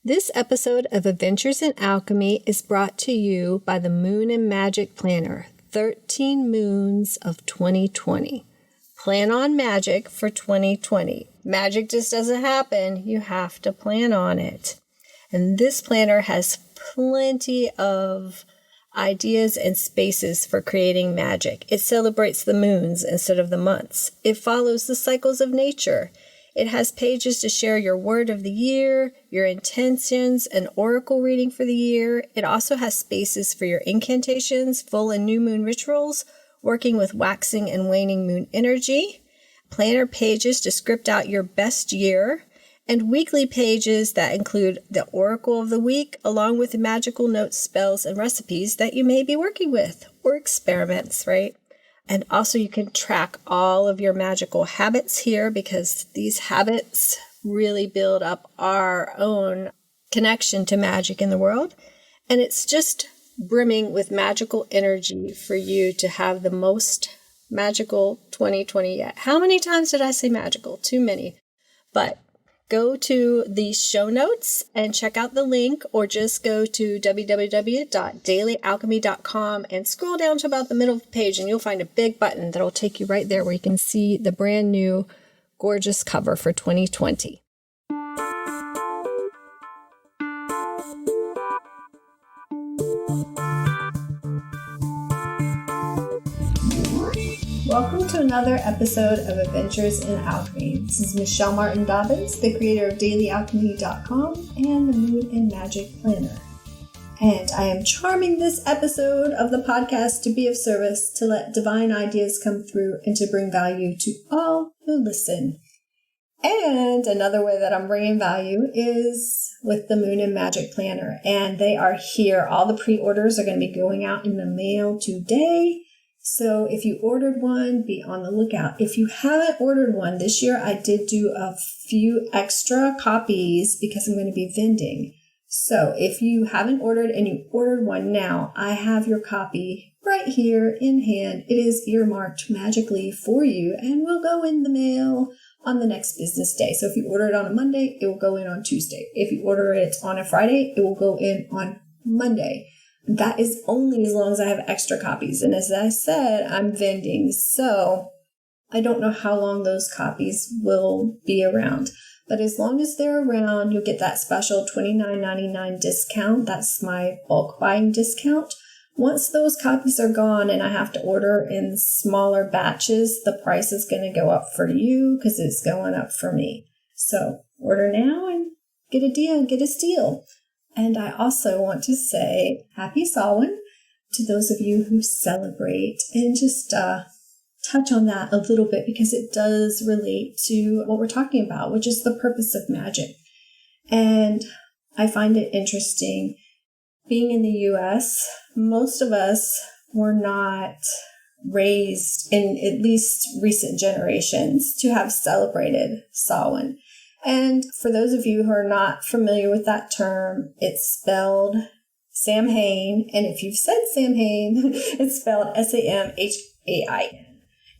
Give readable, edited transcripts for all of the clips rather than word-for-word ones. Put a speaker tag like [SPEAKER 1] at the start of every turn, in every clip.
[SPEAKER 1] This episode of Adventures in Alchemy is brought to you by the Moon and Magic Planner, 13 Moons of 2020. Plan on magic for 2020. Magic just doesn't happen. You have to plan on it. And this planner has plenty of ideas and spaces for creating magic. It celebrates the moons instead of the months. It follows the cycles of nature. It has pages to share your word of the year, your intentions, an oracle reading for the year. It also has spaces for your incantations, full and new moon rituals, working with waxing and waning moon energy, planner pages to script out your best year, and weekly pages that include the oracle of the week, along with magical notes, spells, and recipes that you may be working with, or experiments, right? And also you can track all of your magical habits here because these habits really build up our own connection to magic in the world. And it's just brimming with magical energy for you to have the most magical 2020 yet. How many times did I say magical? Too many. But go to the show notes and check out the link, or just go to www.dailyalchemy.com and scroll down to about the middle of the page and you'll find a big button that'll take you right there where you can see the brand new gorgeous cover for 2020. Welcome to another episode of Adventures in Alchemy. This is Michelle Martin Dobbins, the creator of dailyalchemy.com and the Moon and Magic Planner. And I am charming this episode of the podcast to be of service, to let divine ideas come through, and to bring value to all who listen. And another way that I'm bringing value is with the Moon and Magic Planner. And they are here. All the pre-orders are going to be going out in the mail today. So if you ordered one, be on the lookout. If you haven't ordered one, this year I did do a few extra copies because I'm going to be vending. So if you haven't ordered and you ordered one now, I have your copy right here in hand. It is earmarked magically for you and will go in the mail on the next business day. So if you order it on a Monday, it will go in on Tuesday. If you order it on a Friday, it will go in on Monday. That is only as long as I have extra copies. And as I said, I'm vending, so I don't know how long those copies will be around. But as long as they're around, you'll get that special $29.99 discount. That's my bulk buying discount. Once those copies are gone and I have to order in smaller batches, the price is going to go up for you because it's going up for me. So order now and get a deal, get a steal. And I also want to say Happy Samhain to those of you who celebrate, and just touch on that a little bit because it does relate to what we're talking about, which is the purpose of magic. And I find it interesting. Being in the U.S., most of us were not raised, in at least recent generations, to have celebrated Samhain. And for those of you who are not familiar with that term, it's spelled Samhain. And if you've said Samhain, it's spelled Samhain.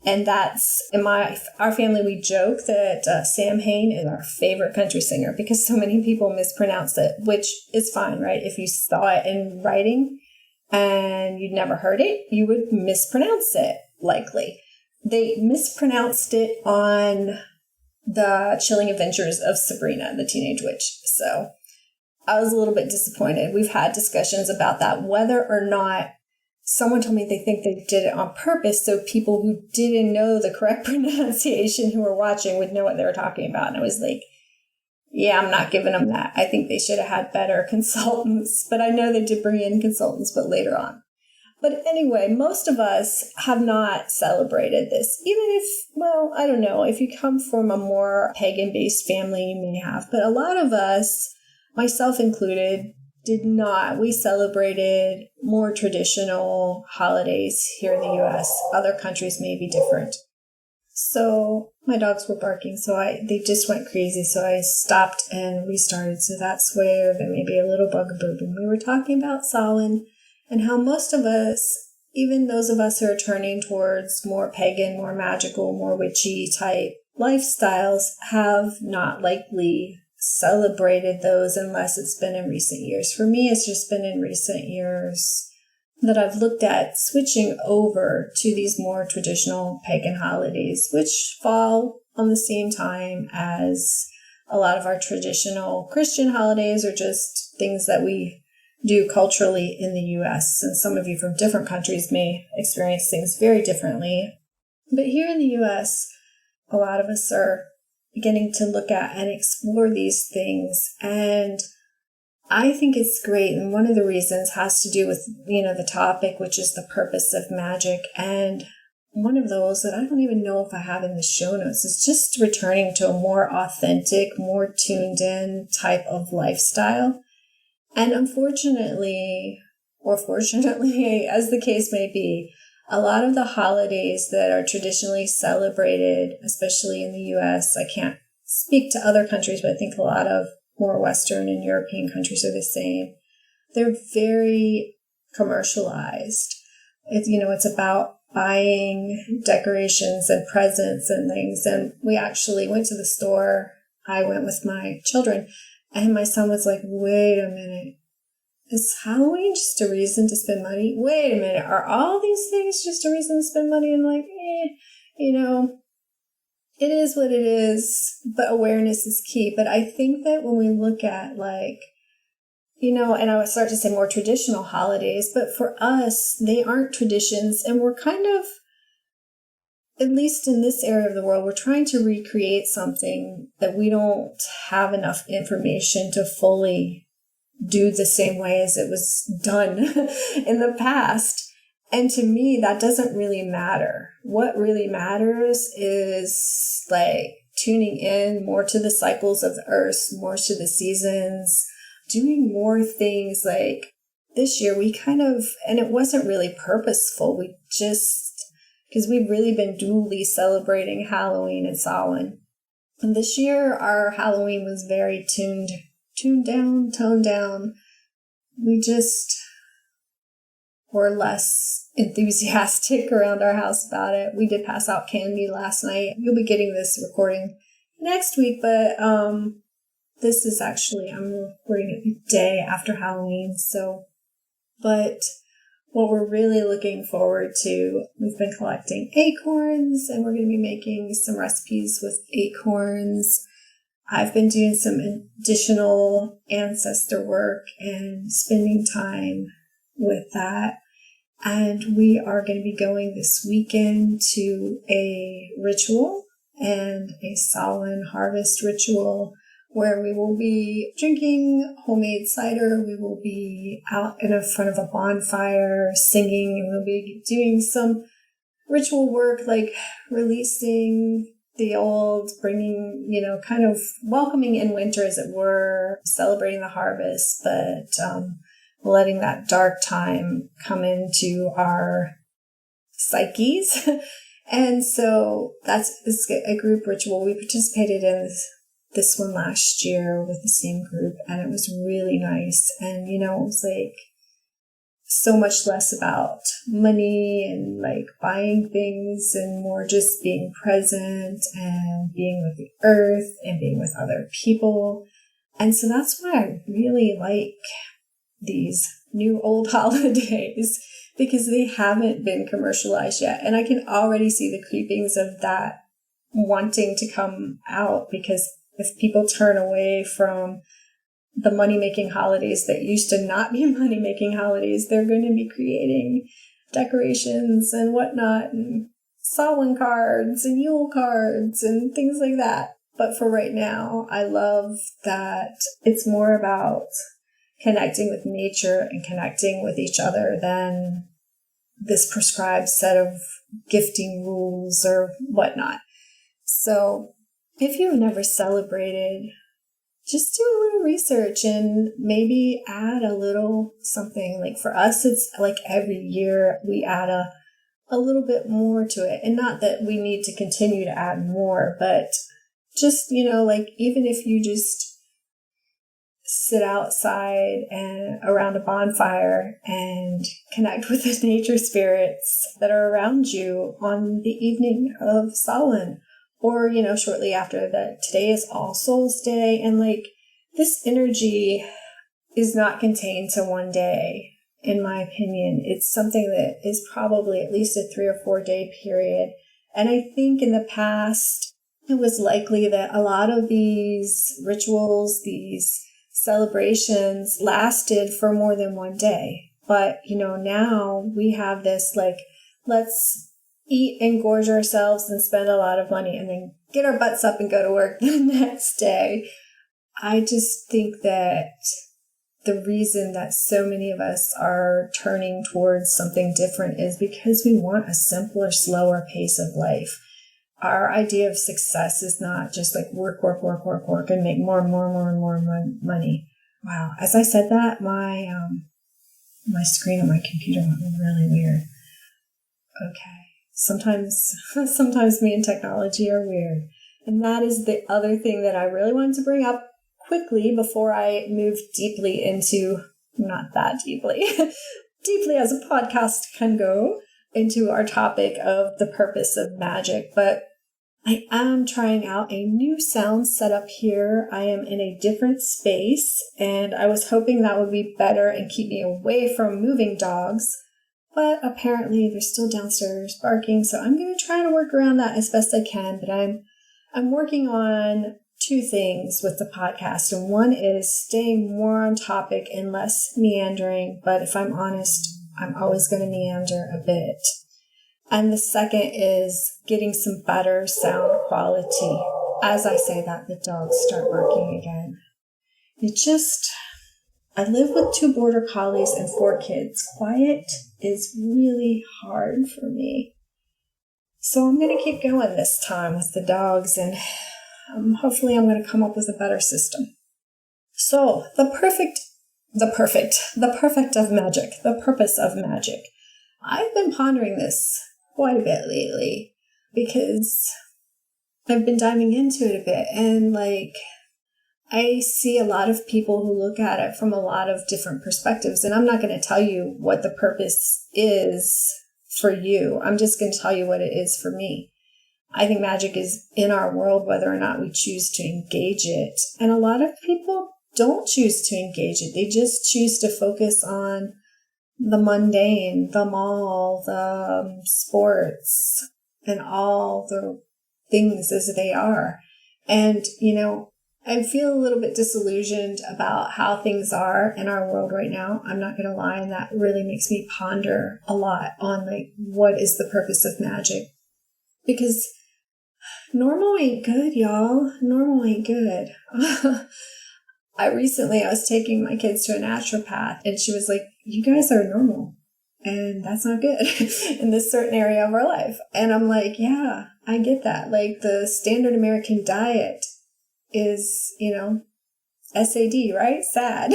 [SPEAKER 1] And that's, in our family, we joke that Samhain is our favorite country singer because so many people mispronounce it, which is fine, right? If you saw it in writing and you'd never heard it, you would mispronounce it, likely. They mispronounced it on The Chilling Adventures of Sabrina, the Teenage Witch. So I was a little bit disappointed. We've had discussions about that, whether or not someone told me they think they did it on purpose so people who didn't know the correct pronunciation who were watching would know what they were talking about. And I was like, yeah, I'm not giving them that. I think they should have had better consultants. But I know they did bring in consultants, but later on. But anyway, most of us have not celebrated this, even if, well, I don't know, if you come from a more pagan-based family, you may have. But a lot of us, myself included, did not. We celebrated more traditional holidays here in the U.S. Other countries may be different. So my dogs were barking, so they just went crazy. So I stopped and restarted. So that's where there may be a little bugaboo. When we were talking about Samhain, and how most of us, even those of us who are turning towards more pagan, more magical, more witchy type lifestyles, have not likely celebrated those unless it's been in recent years. For me, it's just been in recent years that I've looked at switching over to these more traditional pagan holidays, which fall on the same time as a lot of our traditional Christian holidays, or just things that we do culturally in the US. And some of you from different countries may experience things very differently. But here in the US, a lot of us are beginning to look at and explore these things. And I think it's great. And one of the reasons has to do with, the topic, which is the purpose of magic. And one of those that I don't even know if I have in the show notes is just returning to a more authentic, more tuned in type of lifestyle. And unfortunately, or fortunately, as the case may be, a lot of the holidays that are traditionally celebrated, especially in the US, I can't speak to other countries, but I think a lot of more Western and European countries are the same. They're very commercialized. It's about buying decorations and presents and things. And we actually went to the store. I went with my children, and my son was like, wait a minute. Is Halloween just a reason to spend money? Wait a minute. Are all these things just a reason to spend money? And like, it is what it is, but awareness is key. But I think that when we look at and I would start to say more traditional holidays, but for us, they aren't traditions. And we're kind of, at least in this area of the world, we're trying to recreate something that we don't have enough information to fully do the same way as it was done in the past. And to me, that doesn't really matter. What really matters is tuning in more to the cycles of the earth, more to the seasons, doing more things. Like this year, we and it wasn't really purposeful. We just, because we've really been dually celebrating Halloween and Samhain. And this year, our Halloween was very toned down. We just were less enthusiastic around our house about it. We did pass out candy last night. You'll be getting this recording next week, but this is actually, I'm recording it the day after Halloween. But what we're really looking forward to, we've been collecting acorns, and we're going to be making some recipes with acorns. I've been doing some additional ancestor work and spending time with that. And we are going to be going this weekend to a ritual and a Samhain harvest ritual where we will be drinking homemade cider. We will be out in front of a bonfire singing, and we'll be doing some ritual work like releasing the old, bringing, kind of welcoming in winter, as it were, celebrating the harvest, but letting that dark time come into our psyches. And so that's a group ritual. We participated in this one last year with the same group, and it was really nice. And, it was so much less about money and buying things, and more just being present and being with the earth and being with other people. And so that's why I really like these new old holidays, because they haven't been commercialized yet. And I can already see the creepings of that wanting to come out, because if people turn away from the money-making holidays that used to not be money-making holidays, they're going to be creating decorations and whatnot, and Samhain cards and Yule cards and things like that. But for right now, I love that it's more about connecting with nature and connecting with each other than this prescribed set of gifting rules or whatnot. So if you've never celebrated, just do a little research and maybe add a little something. For us, it's every year we add a little bit more to it. And not that we need to continue to add more, but just, even if you just sit outside and around a bonfire and connect with the nature spirits that are around you on the evening of Samhain, Or, shortly after that, today is All Souls Day. And like this energy is not contained to one day, in my opinion. It's something that is probably at least a 3 or 4 day period. And I think in the past, it was likely that a lot of these rituals, these celebrations lasted for more than one day. But, now we have this like, let's eat and gorge ourselves and spend a lot of money and then get our butts up and go to work the next day. I just think that the reason that so many of us are turning towards something different is because we want a simpler, slower pace of life. Our idea of success is not just like work, and make more money. Wow. As I said that, my screen on my computer went really weird. Okay. Sometimes me and technology are weird. And that is the other thing that I really wanted to bring up quickly before I move deeply into, not that deeply, deeply as a podcast can go, into our topic of the purpose of magic. But I am trying out a new sound setup here. I am in a different space, and I was hoping that would be better and keep me away from moving dogs. But apparently they're still downstairs barking, so I'm going to try to work around that as best I can. But I'm working on 2 things with the podcast, and one is staying more on topic and less meandering. But if I'm honest, I'm always going to meander a bit. And the second is getting some better sound quality. As I say that, the dogs start barking again. I live with 2 border collies and 4 kids. Quiet is really hard for me. So I'm going to keep going this time with the dogs, and hopefully I'm going to come up with a better system. So the perfect of magic, the purpose of magic. I've been pondering this quite a bit lately because I've been diving into it a bit, and I see a lot of people who look at it from a lot of different perspectives, and I'm not going to tell you what the purpose is for you. I'm just going to tell you what it is for me. I think magic is in our world whether or not we choose to engage it. And a lot of people don't choose to engage it. They just choose to focus on the mundane, the mall, the sports, and all the things as they are. And, I feel a little bit disillusioned about how things are in our world right now. I'm not going to lie, and that really makes me ponder a lot on what is the purpose of magic? Because normal ain't good, y'all. Normal ain't good. I was taking my kids to a naturopath, and she was like, you guys are normal, and that's not good in this certain area of our life. And I'm like, yeah, I get that. The standard American diet is, SAD, right? Sad.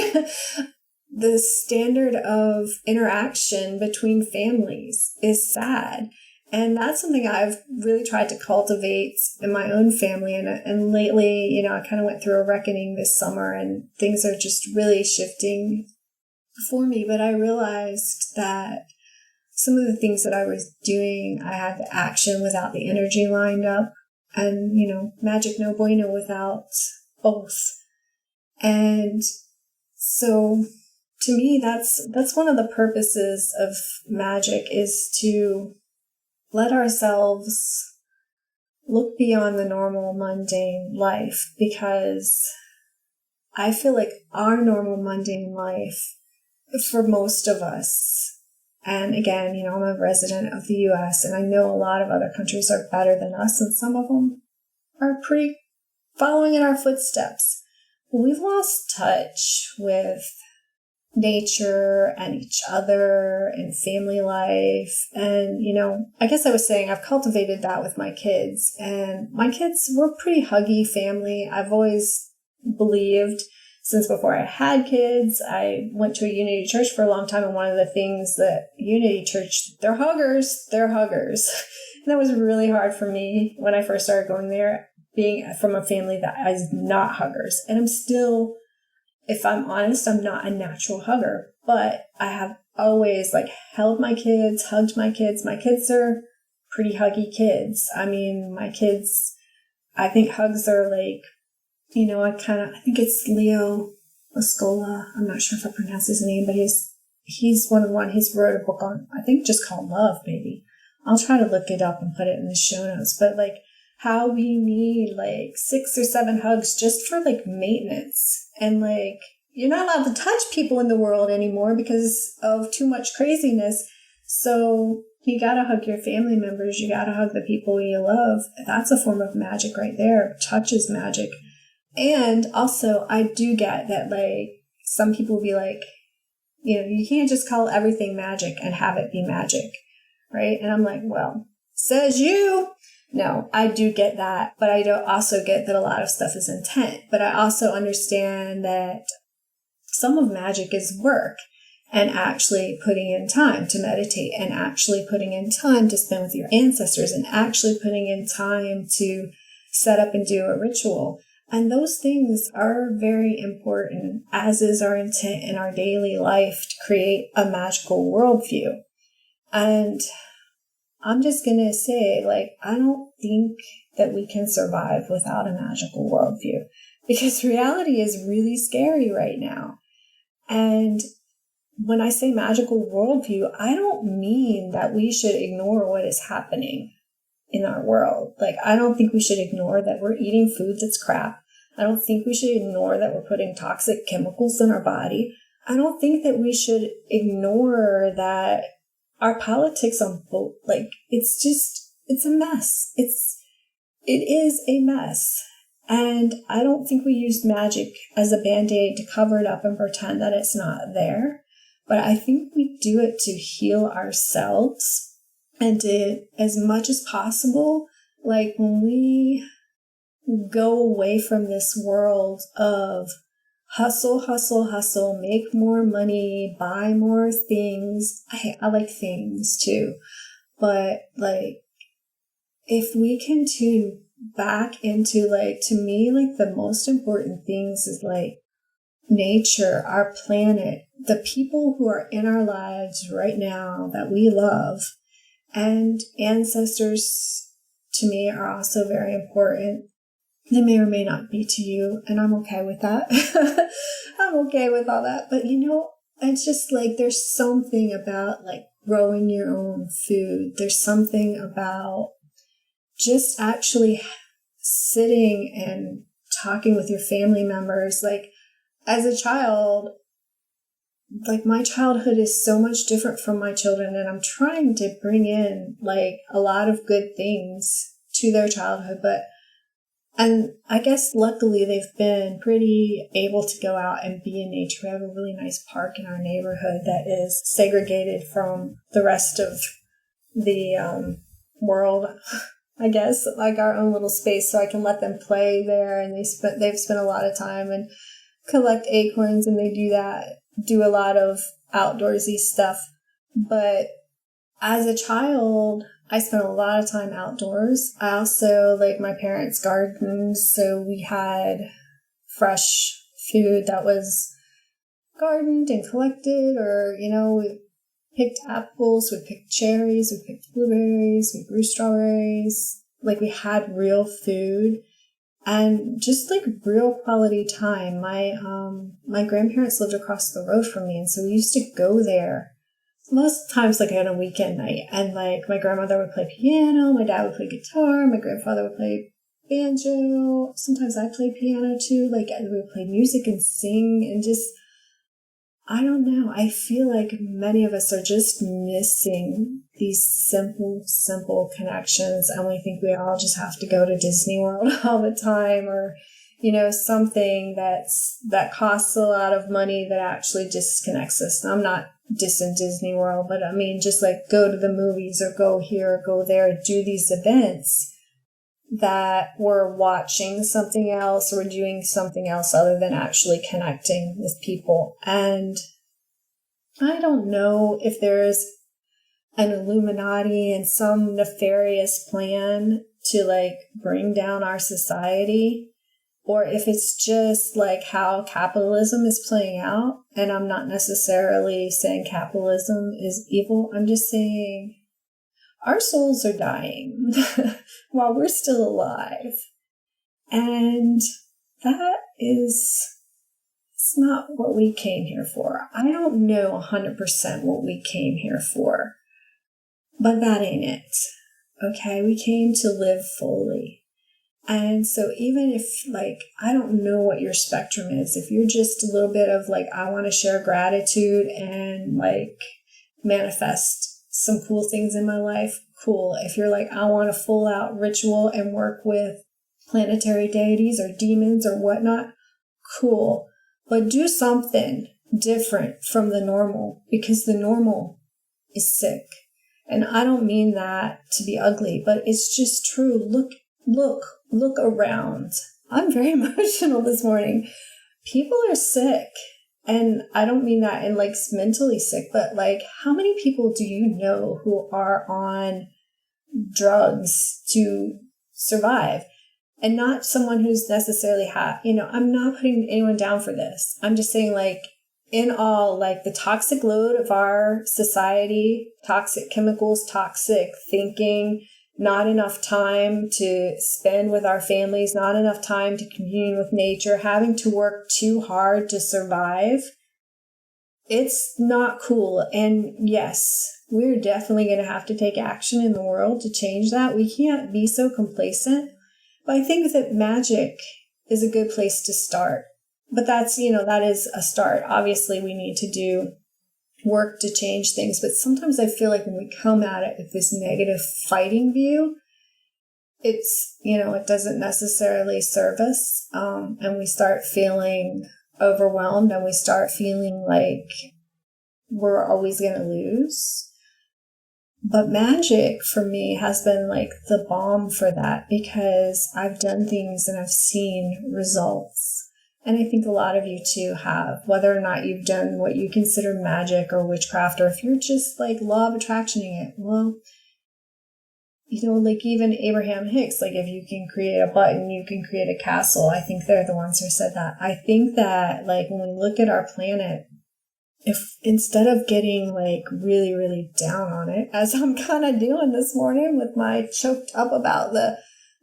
[SPEAKER 1] The standard of interaction between families is sad. And that's something I've really tried to cultivate in my own family. And lately, I kind of went through a reckoning this summer, and things are just really shifting for me. But I realized that some of the things that I was doing, I had the action without the energy lined up. And, magic no bueno without both. And so to me, that's one of the purposes of magic, is to let ourselves look beyond the normal mundane life, because I feel like our normal mundane life, for most of us, and again, I'm a resident of the U.S., and I know a lot of other countries are better than us, and some of them are pretty following in our footsteps. We've lost touch with nature and each other and family life. And, I guess I was saying I've cultivated that with my kids, and my kids were a pretty huggy family. I've always believed, since before I had kids, I went to a Unity Church for a long time, and one of the things that Unity Church, they're huggers. And that was really hard for me when I first started going there, being from a family that is not huggers. And I'm still, if I'm honest, I'm not a natural hugger, but I have always held my kids, hugged my kids. My kids are pretty huggy kids. I mean, my kids I think hugs are like, I think it's Leo Lascola. I'm not sure if I pronounce his name, but he's he's wrote a book on, I think just called Love, maybe. I'll try to look it up and put it in the show notes. But like how we need like 6 or 7 hugs just for like maintenance. And like, you're not allowed to touch people in the world anymore because of too much craziness. So you gotta hug your family members. You gotta hug the people you love. That's a form of magic right there. Touch is magic. And also, I do get that, like, some people will be like, you can't just call everything magic and have it be magic, right? And I'm like, well, says you. No, I do get that. But I do also get that a lot of stuff is intent. But I also understand that some of magic is work and actually putting in time to meditate and actually putting in time to spend with your ancestors and actually putting in time to set up and do a ritual. And those things are very important, as is our intent in our daily life to create a magical worldview. And I'm just going to say, like, I don't think that we can survive without a magical worldview, because reality is really scary right now. And when I say magical worldview, I don't mean that we should ignore what is happening in our world. Like, I don't think we should ignore that we're eating food that's crap. I don't think we should ignore that we're putting toxic chemicals in our body. I don't think that we should ignore that our politics on both, like, it's a mess. It is a mess. And I don't think we use magic as a Band-Aid to cover it up and pretend that it's not there. But I think we do it to heal ourselves and to, as much as possible, like when we go away from this world of hustle, hustle, hustle, make more money, buy more things. I like things too. But like, if we can tune back into, like, to me, like the most important things is like nature, our planet, the people who are in our lives right now that we love, and ancestors to me are also very important. They may or may not be to you, and I'm okay with that. I'm okay with all that. But it's just like there's something about like growing your own food. There's something about just actually sitting and talking with your family members. Like, as a child, like my childhood is so much different from my children, and I'm trying to bring in like a lot of good things to their childhood. And I guess luckily they've been pretty able to go out and be in nature. We have a really nice park in our neighborhood that is segregated from the rest of the world, I guess, like our own little space, so I can let them play there. And they've spent a lot of time and collect acorns, and they do a lot of outdoorsy stuff. But as a child, I spent a lot of time outdoors. I also like my parents' gardens, so we had fresh food that was gardened and collected, or, we picked apples, we picked cherries, we picked blueberries, we grew strawberries. Like, we had real food and just like real quality time. My grandparents lived across the road from me, and so we used to go there most times like on a weekend night, and like my grandmother would play piano, my dad would play guitar, my grandfather would play banjo, sometimes I played piano too. Like, we would play music and sing, and just, I don't know, I feel like many of us are just missing these simple connections, and we think we all just have to go to Disney World all the time, or something that costs a lot of money that actually disconnects us. And I'm not dissing Disney World, but I mean, just like go to the movies or go here or go there, do these events that we're watching something else or doing something else other than actually connecting with people. And I don't know if there's an Illuminati and some nefarious plan to like bring down our society, or if it's just like how capitalism is playing out. And I'm not necessarily saying capitalism is evil. I'm just saying our souls are dying while we're still alive. And that is, it's not what we came here for. I don't know 100% what we came here for, but that ain't it. Okay, we came to live fully. And so even if, like, I don't know what your spectrum is, if you're just a little bit of, like, I want to share gratitude and, like, manifest some cool things in my life, cool. If you're like, I want a full out ritual and work with planetary deities or demons or whatnot, cool. But do something different from the normal, because the normal is sick. And I don't mean that to be ugly, but it's just true. Look around. I'm very emotional this morning. People are sick. And I don't mean that in like mentally sick, but like, how many people do you know who are on drugs to survive? And not someone who's necessarily I'm not putting anyone down for this. I'm just saying, like, in all, like, the toxic load of our society, toxic chemicals, toxic thinking, not enough time to spend with our families, not enough time to commune with nature, having to work too hard to survive. It's not cool. And yes, we're definitely going to have to take action in the world to change that. We can't be so complacent. But I think that magic is a good place to start. But that's, that is a start. Obviously, we need to do work to change things. But sometimes I feel like when we come at it with this negative fighting view, it's, it doesn't necessarily serve us. And we start feeling overwhelmed and we start feeling like we're always going to lose. But magic for me has been like the balm for that, because I've done things and I've seen results. And I think a lot of you too have, whether or not you've done what you consider magic or witchcraft, or if you're just like law of attractioning it. Well, like even Abraham Hicks, like if you can create a button, you can create a castle. I think they're the ones who said that. I think that like when we look at our planet, if instead of getting like really, really down on it, as I'm kind of doing this morning with my choked up about the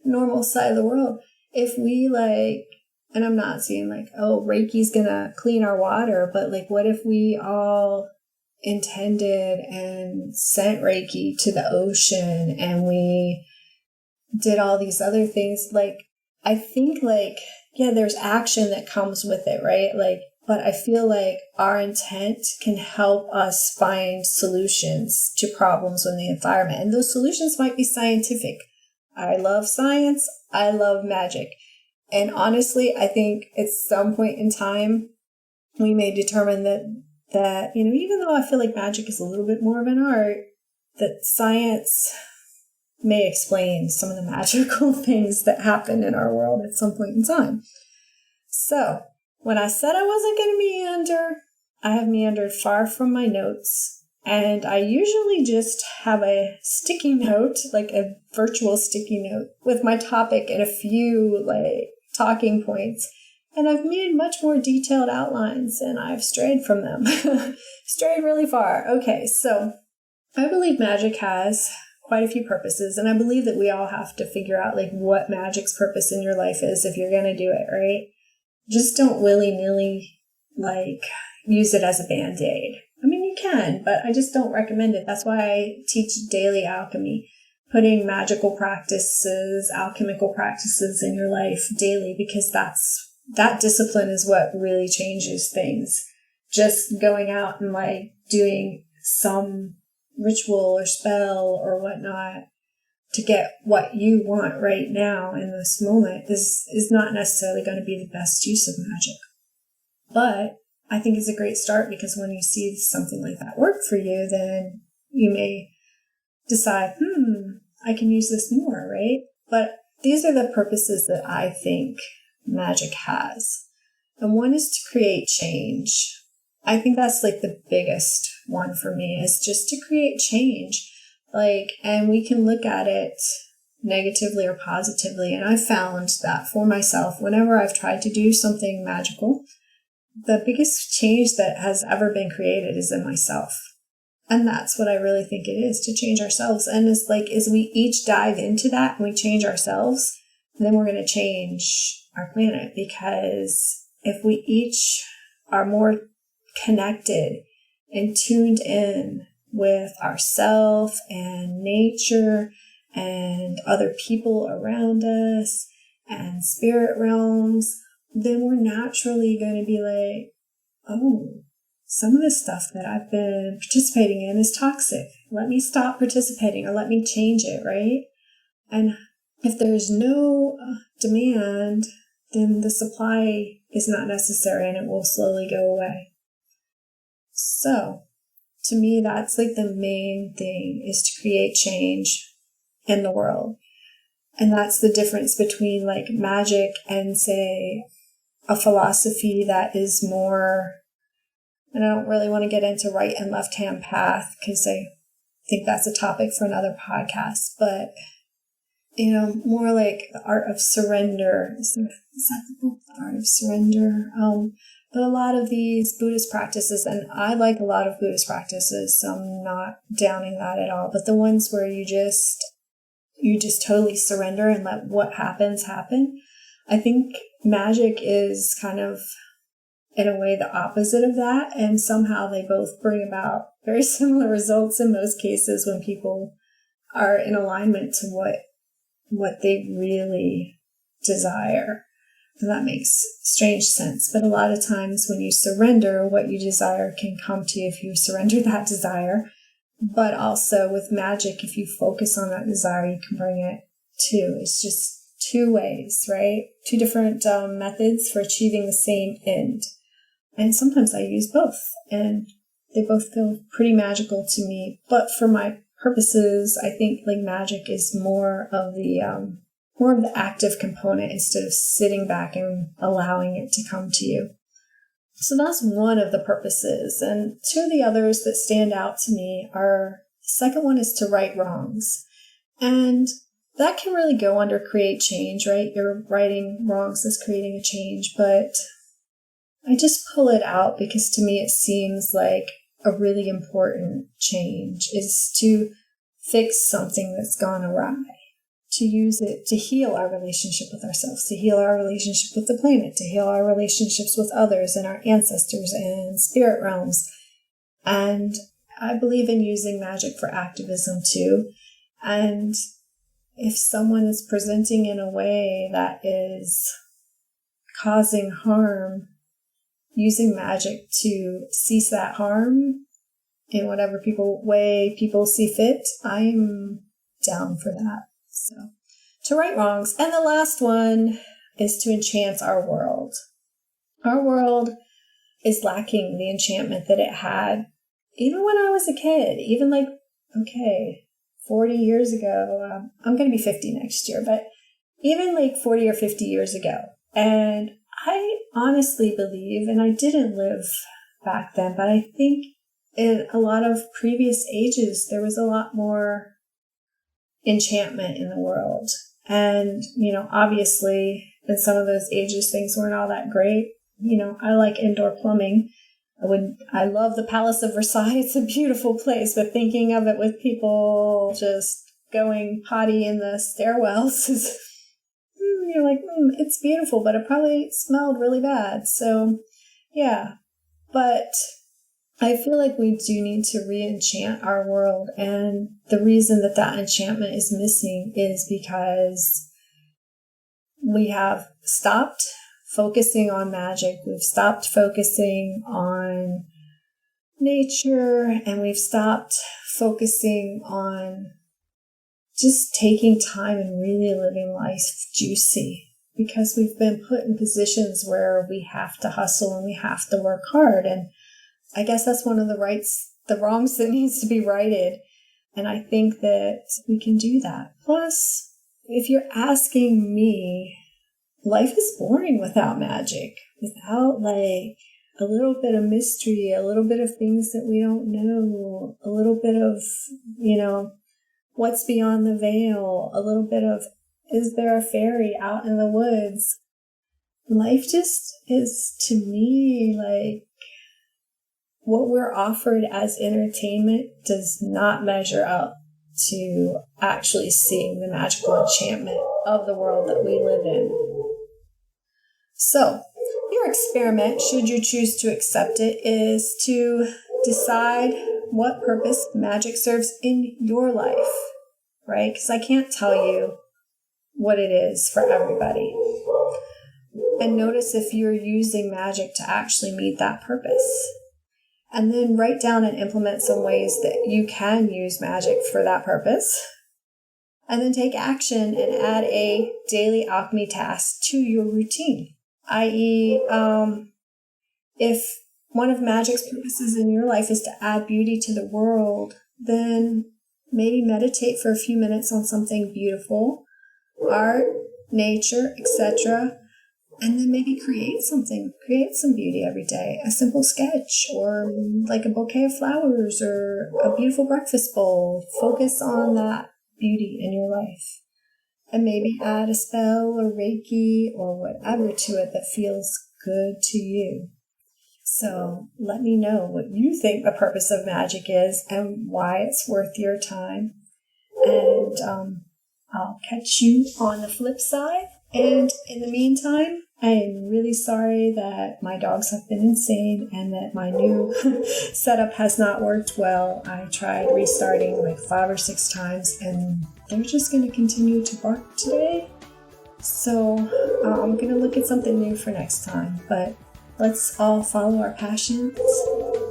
[SPEAKER 1] normal side of the world, if we like, and I'm not saying like, oh, Reiki's gonna clean our water, but like, what if we all intended and sent Reiki to the ocean and we did all these other things? Like, I think like, yeah, there's action that comes with it, right? Like, but I feel like our intent can help us find solutions to problems in the environment. And those solutions might be scientific. I love science. I love magic. And honestly, I think at some point in time, we may determine that, even though I feel like magic is a little bit more of an art, that science may explain some of the magical things that happen in our world at some point in time. So, when I said I wasn't going to meander, I have meandered far from my notes, and I usually just have a sticky note, like a virtual sticky note, with my topic and a few like talking points, and I've made much more detailed outlines, and I've strayed from them, strayed really far. Okay, so I believe magic has quite a few purposes, and I believe that we all have to figure out like what magic's purpose in your life is if you're going to do it, right? Just don't willy-nilly, like, use it as a Band-Aid. I mean, you can, but I just don't recommend it. That's why I teach daily alchemy, putting magical practices, alchemical practices in your life daily, because that discipline is what really changes things. Just going out and, like, doing some ritual or spell or whatnot to get what you want right now in this moment is not necessarily going to be the best use of magic. But I think it's a great start, because when you see something like that work for you, then you may decide, I can use this more, right? But these are the purposes that I think magic has. And one is to create change. I think that's like the biggest one for me, is just to create change. Like, and we can look at it negatively or positively. And I found that for myself, whenever I've tried to do something magical, the biggest change that has ever been created is in myself. And that's what I really think it is, to change ourselves. And it's like, as we each dive into that and we change ourselves, then we're going to change our planet, because if we each are more connected and tuned in with ourself and nature and other people around us and spirit realms, then we're naturally going to be like, oh, some of the stuff that I've been participating in is toxic. Let me stop participating, or let me change it, right? And if there's no demand, then the supply is not necessary and it will slowly go away. So, to me, that's like the main thing, is to create change in the world. And that's the difference between like magic and, say, a philosophy that is more, and I don't really want to get into right and left hand path, because I think that's a topic for another podcast, but more like the art of surrender. Is that the book, The Art of Surrender? But a lot of these Buddhist practices, and I like a lot of Buddhist practices, so I'm not downing that at all, but the ones where you just totally surrender and let what happens happen. I think magic is kind of, in a way, the opposite of that, and somehow they both bring about very similar results in most cases when people are in alignment to what they really desire. And that makes strange sense. But a lot of times when you surrender, what you desire can come to you if you surrender that desire. But also with magic, if you focus on that desire, you can bring it too. It's just two ways, right? Two different methods for achieving the same end. And sometimes I use both, and they both feel pretty magical to me. But for my purposes, I think like magic is more of the active component, instead of sitting back and allowing it to come to you. So that's one of the purposes. And two of the others that stand out to me are, the second one is to right wrongs. And that can really go under create change, right? You're righting wrongs as creating a change. But I just pull it out because to me it seems like a really important change is to fix something that's gone awry, to use it to heal our relationship with ourselves, to heal our relationship with the planet, to heal our relationships with others and our ancestors and spirit realms. And I believe in using magic for activism too. And if someone is presenting in a way that is causing harm, using magic to cease that harm in whatever way people see fit, I'm down for that. So, to right wrongs. And the last one is to enchant our world. Our world is lacking the enchantment that it had even when I was a kid, even 40 years ago. I'm going to be 50 next year, but even 40 or 50 years ago. And I honestly believe, and I didn't live back then, but I think in a lot of previous ages, there was a lot more enchantment in the world. And, obviously in some of those ages, things weren't all that great. I like indoor plumbing. I love the Palace of Versailles. It's a beautiful place, but thinking of it with people just going potty in the stairwells is, you're like, it's beautiful, but it probably smelled really bad. So, yeah. But I feel like we do need to re-enchant our world. And the reason that enchantment is missing is because we have stopped focusing on magic. We've stopped focusing on nature, and we've stopped focusing on just taking time and really living life juicy, because we've been put in positions where we have to hustle and we have to work hard. And I guess that's one of the wrongs that needs to be righted. And I think that we can do that. Plus, if you're asking me, life is boring without magic, without a little bit of mystery, a little bit of things that we don't know, a little bit of, what's beyond the veil, a little bit of, is there a fairy out in the woods? Life just is, to me, what we're offered as entertainment does not measure up to actually seeing the magical enchantment of the world that we live in. So, your experiment, should you choose to accept it, is to decide what purpose magic serves in your life, right? Because I can't tell you what it is for everybody. And notice if you're using magic to actually meet that purpose. And then write down and implement some ways that you can use magic for that purpose. And then take action and add a daily alchemy task to your routine. I.e., if one of magic's purposes in your life is to add beauty to the world, then maybe meditate for a few minutes on something beautiful, art, nature, etc., and then maybe create some beauty every day, a simple sketch or like a bouquet of flowers or a beautiful breakfast bowl. Focus on that beauty in your life and maybe add a spell or Reiki or whatever to it that feels good to you. So let me know what you think the purpose of magic is and why it's worth your time. And I'll catch you on the flip side. And in the meantime, I am really sorry that my dogs have been insane and that my new setup has not worked well. I tried restarting like 5 or 6 times and they're just going to continue to bark today. So I'm going to look at something new for next time. But let's all follow our passions.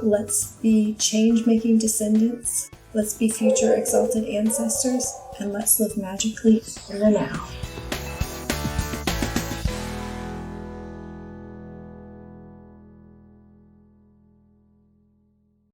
[SPEAKER 1] Let's be change-making descendants. Let's be future exalted ancestors. And let's live magically in the now.